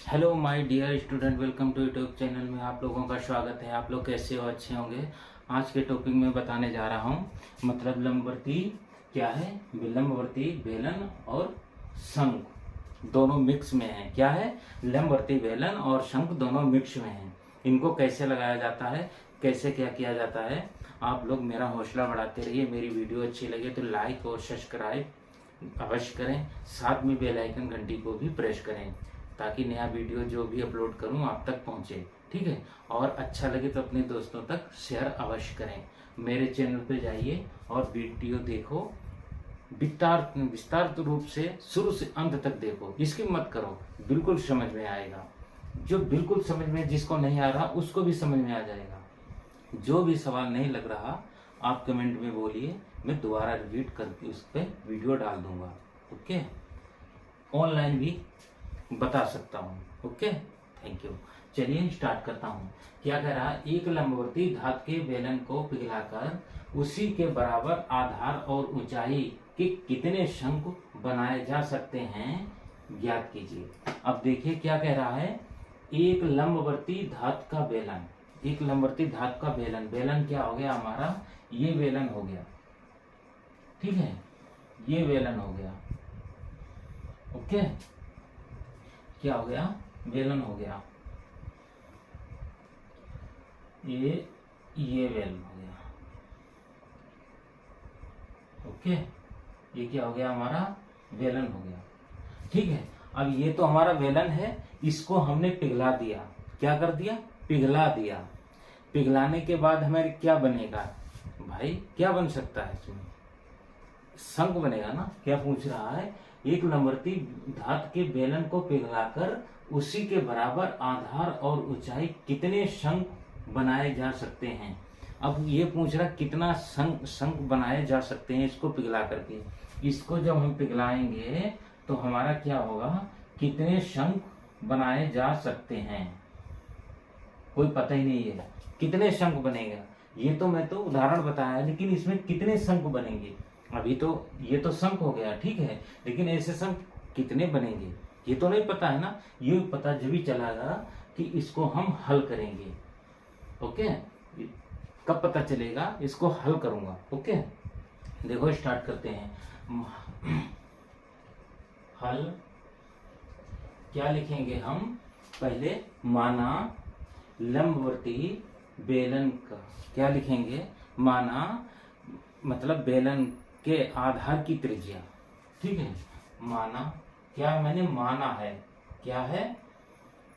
Hello my dear student, welcome to YouTube channel में आप लोगों का स्वागत है। आप लोग कैसे हो? अच्छे होंगे। आज के टॉपिक में बताने जा रहा हूँ मतलब लंबवर्ती क्या है। लंबवर्ती बेलन और शंख दोनों मिक्स में है। क्या है? लंबवर्ती बेलन और शंख दोनों मिक्स में है। इनको कैसे लगाया जाता है, कैसे क्या किया जाता है, आप लोग मेरा हौसला बढ़ाते रहिए। मेरी वीडियो अच्छी लगे तो लाइक और सब्सक्राइब अवश्य करें। साथ में बेल आइकन घंटी को भी प्रेस करें ताकि नया वीडियो जो भी अपलोड करूं आप तक पहुंचे। ठीक है। और अच्छा लगे तो अपने दोस्तों तक शेयर अवश्य करें। मेरे चैनल पे जाइए और वीडियो देखो, विस्तार रूप से शुरू से अंत तक देखो, इसकी मत करो, बिल्कुल समझ में आएगा। जो बिल्कुल समझ में, जिसको नहीं आ रहा उसको भी समझ में आ जाएगा। जो भी सवाल नहीं लग रहा आप कमेंट में बोलिए, मैं दोबारा रिपीट करके उस पर वीडियो डाल दूंगा। ओके। ऑनलाइन भी बता सकता हूँ। Okay, thank you. चलिए स्टार्ट करता हूँ। क्या कह रहा है? एक लंबवर्ती धातु के बेलन को पिघलाकर उसी के बराबर आधार और ऊंचाई के कितने शंकु बनाए जा सकते हैं, ज्ञात कीजिए। अब देखिए क्या कह रहा है। एक लंबवर्ती धातु का बेलन, एक लंबवर्ती धातु का बेलन, बेलन क्या हो गया हमारा? ये बेलन हो गया। ठीक है, ये बेलन हो गया। ओके, क्या हो गया? बेलन हो गया। ये बेलन हो गया। ओके, ये क्या हो गया हमारा? बेलन हो गया। ठीक है। अब ये तो हमारा बेलन है, इसको हमने पिघला दिया। क्या कर दिया? पिघला दिया। पिघलाने के बाद हमें क्या बनेगा भाई? क्या बन सकता है इसमें? शंख बनेगा ना। क्या पूछ रहा है? एक लंबवर्ती धातु के बेलन को पिघलाकर उसी के बराबर आधार और ऊंचाई कितने शंख बनाए जा सकते हैं। अब ये पूछ रहा कितना शंख बनाए जा सकते हैं इसको पिघला करके। इसको जब हम पिघलाएंगे तो हमारा क्या होगा? कितने शंख बनाए जा सकते हैं, कोई पता ही नहीं है कितने शंख बनेगा। ये तो मैं तो उदाहरण बताया, लेकिन इसमें कितने शंख बनेंगे अभी तो, ये तो शंख हो गया। ठीक है, लेकिन ऐसे शंख कितने बनेंगे ये तो नहीं पता है ना। ये पता जब भी चलेगा कि इसको हम हल करेंगे। ओके, कब पता चलेगा? इसको हल करूंगा। ओके, देखो स्टार्ट करते हैं। हल क्या लिखेंगे हम? पहले माना लंबवर्ती बेलन का क्या लिखेंगे? माना मतलब बेलन के आधार की त्रिज्या। ठीक है, माना क्या मैंने माना है? क्या है?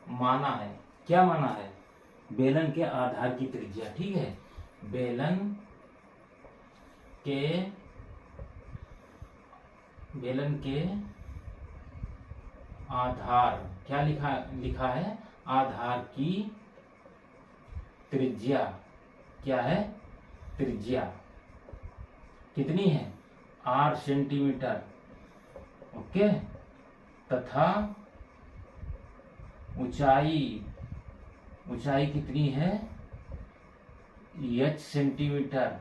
माना है। क्या माना है? बेलन के आधार की त्रिज्या। ठीक है, बेलन के आधार, क्या लिखा है? आधार की त्रिज्या। क्या है? त्रिज्या कितनी है? 8 सेंटीमीटर। ओके, तथा ऊंचाई कितनी है? h centimetre.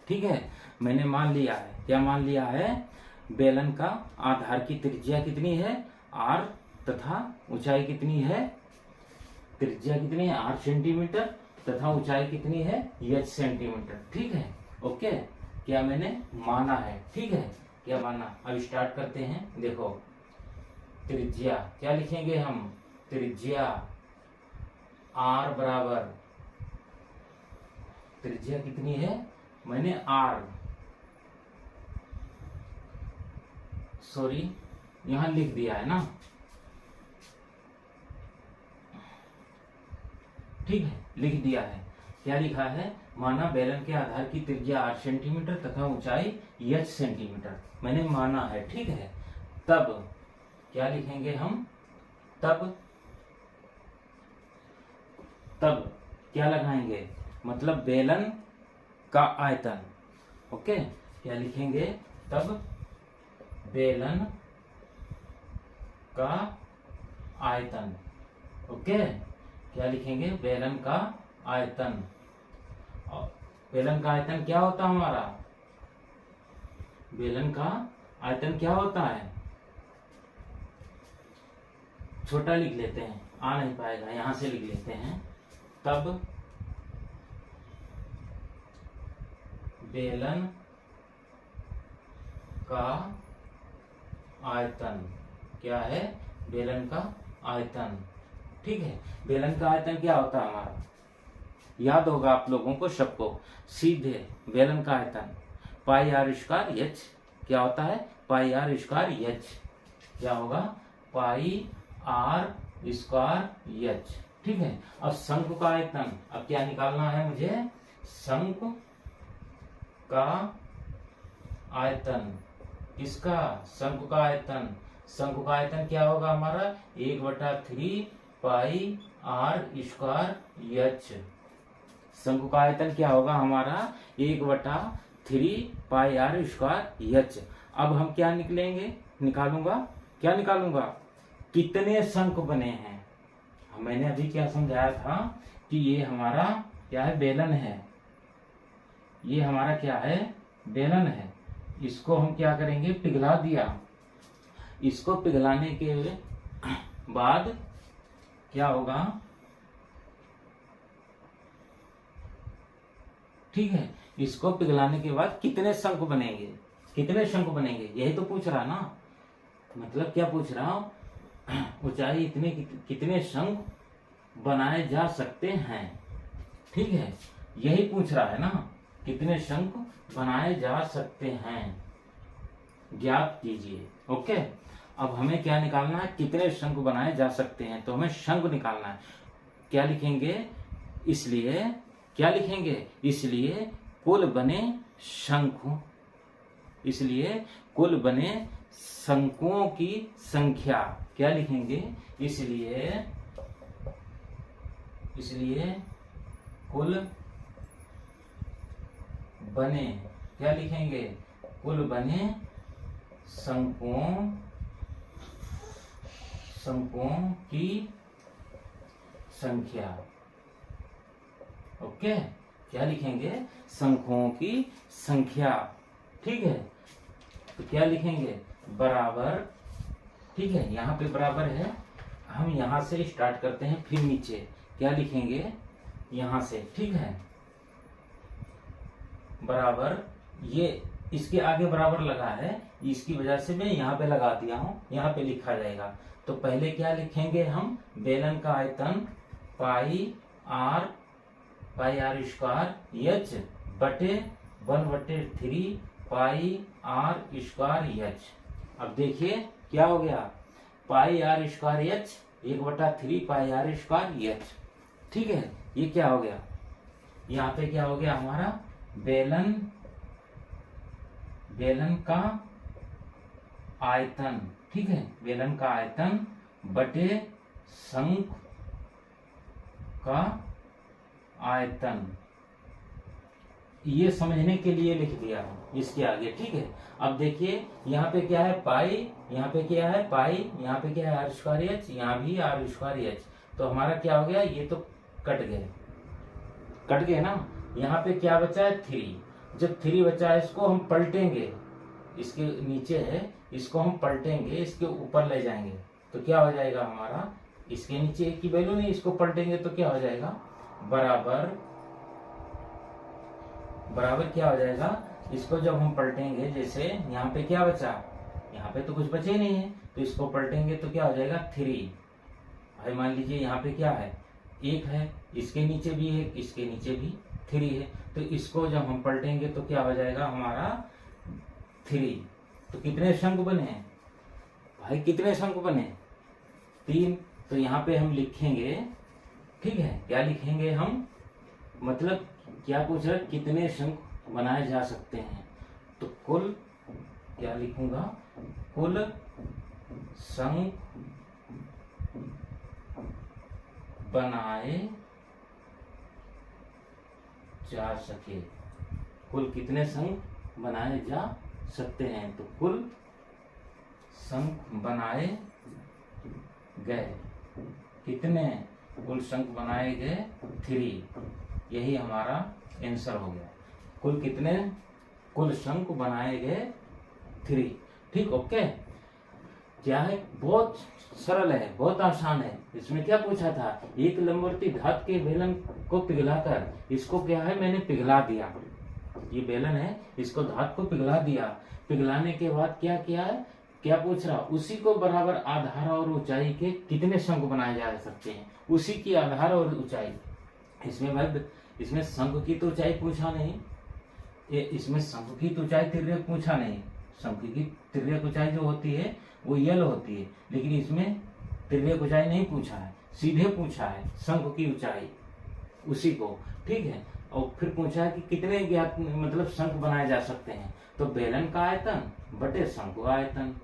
ठीक है, मैंने मान लिया है। क्या मान लिया है? बेलन का आधार की त्रिज्या कितनी है? r, तथा ऊंचाई कितनी है? त्रिज्या कितनी है? 8 सेंटीमीटर, तथा ऊंचाई कितनी है? h centimetre. ठीक है, ओके। क्या मैंने माना है? ठीक है, क्या माना? अब स्टार्ट करते हैं। देखो त्रिज्या क्या लिखेंगे हम? त्रिज्या r बराबर, त्रिज्या कितनी है? मैंने r, सॉरी यहां लिख दिया है ना। ठीक है, लिख दिया है। क्या लिखा है? माना बेलन के आधार की त्रिज्या 8 सेंटीमीटर तथा ऊंचाई h सेंटीमीटर। मैंने माना है। ठीक है, तब क्या लिखेंगे हम? तब क्या लगाएंगे? मतलब बेलन का आयतन। ओके, क्या लिखेंगे? तब बेलन का आयतन। ओके, क्या लिखेंगे? बेलन का आयतन। और बेलन का आयतन क्या होता है हमारा? बेलन का आयतन क्या होता है, छोटा लिख लेते हैं, आ नहीं पाएगा, यहां से लिख लेते हैं। तब बेलन का आयतन क्या है, बेलन का आयतन। ठीक है, बेलन का आयतन क्या होता है हमारा, याद होगा आप लोगों को सबको, सीधे बेलन का आयतन पाई आर स्क्वायर एच क्या होता है, पाई आर स्क्वायर एच क्या होगा, पाई आर स्क्वायर एच। ठीक है, अब शंकु का आयतन, अब क्या निकालना है मुझे, शंकु का आयतन, किसका, शंकु का आयतन। शंकु का आयतन क्या होगा हमारा, 1/3 पाई आर स्क्वायर एच। शंकु का आयतन क्या होगा हमारा, 1/3 पाई आर स्क्वायर एच। अब हम क्या निकालूंगा, क्या निकालूंगा, कितने शंकु बने हैं। मैंने अभी क्या समझाया था कि ये हमारा क्या है, बेलन है, ये हमारा क्या है, बेलन है। इसको हम क्या करेंगे, पिघला दिया। इसको पिघलाने के बाद क्या होगा, ठीक है, इसको पिघलाने के बाद कितने शंकु बनेंगे, कितने शंकु बनेंगे, यही तो पूछ रहा ना, मतलब क्या पूछ रहा हूं, ऊंचाई इतने कितने शंकु बनाए जा सकते हैं। ठीक है, यही पूछ रहा है ना, कितने शंकु बनाए जा सकते हैं, ज्ञात कीजिए। ओके, अब हमें क्या निकालना है, कितने शंकु बनाए जा सकते हैं, तो हमें शंकु निकालना है। क्या लिखेंगे, इसलिए क्या लिखेंगे, इसलिए कुल बने शंकु, इसलिए कुल बने शंकुओं की संख्या क्या लिखेंगे, इसलिए कुल बने, क्या लिखेंगे, कुल बने शंकुओं की संख्या। ओके, क्या लिखेंगे, शंकुओं की संख्या। ठीक है, तो क्या लिखेंगे, बराबर, ठीक है, यहाँ पे बराबर है, हम यहां से स्टार्ट करते हैं, फिर नीचे क्या लिखेंगे, यहां से, ठीक है, बराबर, ये इसके आगे बराबर लगा है, इसकी वजह से मैं यहाँ पे लगा दिया हूं, यहाँ पे लिखा जाएगा। तो पहले क्या लिखेंगे हम, बेलन का आयतन पाई आर स्क्वायर एच बटे 1/3 पाई आर स्क्वायर एच। अब देखिए क्या हो गया, pi R square H 1/3 pi R square H. ठीक है, ये क्या हो गया, यहाँ पे क्या हो गया हमारा, बेलन का आयतन। ठीक है, बेलन का आयतन बटे शंकु का आयतन, ये समझने के लिए लिख दिया इसके आगे। ठीक है, अब देखिए यहाँ पे क्या है, पाई, यहाँ पे क्या है, पाई, यहाँ पे क्या है, आर स्क्वायर एच, यहाँ भी आर स्क्वायर एच। तो हमारा क्या हो गया, ये तो कट गए ना। यहाँ पे क्या बचा है, 3। जब 3 बचा है, इसको हम पलटेंगे, इसके नीचे है, इसको हम पलटेंगे, इसके ऊपर ले जाएंगे, तो क्या हो जाएगा हमारा, इसके नीचे एक की वैल्यू नहीं, इसको पलटेंगे तो क्या हो जाएगा, बराबर क्या हो जाएगा, इसको जब हम पलटेंगे, जैसे यहाँ पे क्या बचा, यहाँ पे तो कुछ बचे नहीं है, तो इसको पलटेंगे तो क्या हो जाएगा, 3। भाई मान लीजिए यहाँ पे क्या है, 1 है, इसके नीचे भी 1, इसके नीचे भी 3 है, तो इसको जब हम पलटेंगे तो क्या हो जाएगा हमारा 3। तो कितने शंकु बने हैं भाई, कितने शंकु बने, 3। तो यहाँ पे हम लिखेंगे, ठीक है, क्या लिखेंगे हम, मतलब क्या पूछ रहे, कितने शंकु बनाए जा सकते हैं, तो कुल क्या लिखूंगा, कुल शंकु बनाए जा सके, कुल कितने शंकु बनाए जा सकते हैं, तो कुल शंकु बनाए गए, कितने, कुल शंकु बनाए गए 3, यही हमारा आंसर हो गया, कुल कितने, कुल शंकु बनाए गए 3। ठीक, ओके। क्या है, बहुत सरल है, बहुत आसान है। इसमें क्या पूछा था, एक लंबवर्ती धातु के बेलन को पिघलाकर, इसको क्या है मैंने पिघला दिया, ये बेलन है, इसको धातु को पिघला दिया, पिघलाने के बाद क्या किया है, क्या पूछ रहा, उसी को बराबर आधार और ऊंचाई के कितने शंकु बनाए जा सकते हैं, उसी की आधार और ऊंचाई। इसमें भाई, इसमें शंकु की तो ऊंचाई पूछा नहीं, इसमें शंकु की तो ऊंचाई तिर्यक पूछा नहीं, शंकु की तिर्यक ऊंचाई जो होती है वो यल होती है, लेकिन इसमें तिर्यक ऊंचाई नहीं पूछा है, सीधे पूछा है शंकु की ऊंचाई, उसी को, ठीक है। और फिर पूछा है कि कितने ज्ञात मतलब शंकु बनाए जा सकते हैं, तो बेलन का आयतन बटे शंकु आयतन,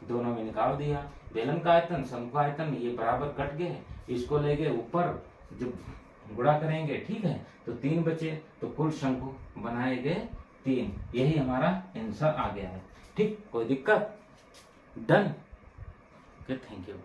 दोनों में निकाल दिया, बेलन का आयतन शंकु आयतन, ये बराबर कट गए, इसको ले गए ऊपर जब गुणा करेंगे, ठीक है, तो 3 बचे, तो कुल शंकु बनाए गए 3, यही हमारा आंसर आ गया है। ठीक, कोई दिक्कत, डन, ओके, थैंक यू।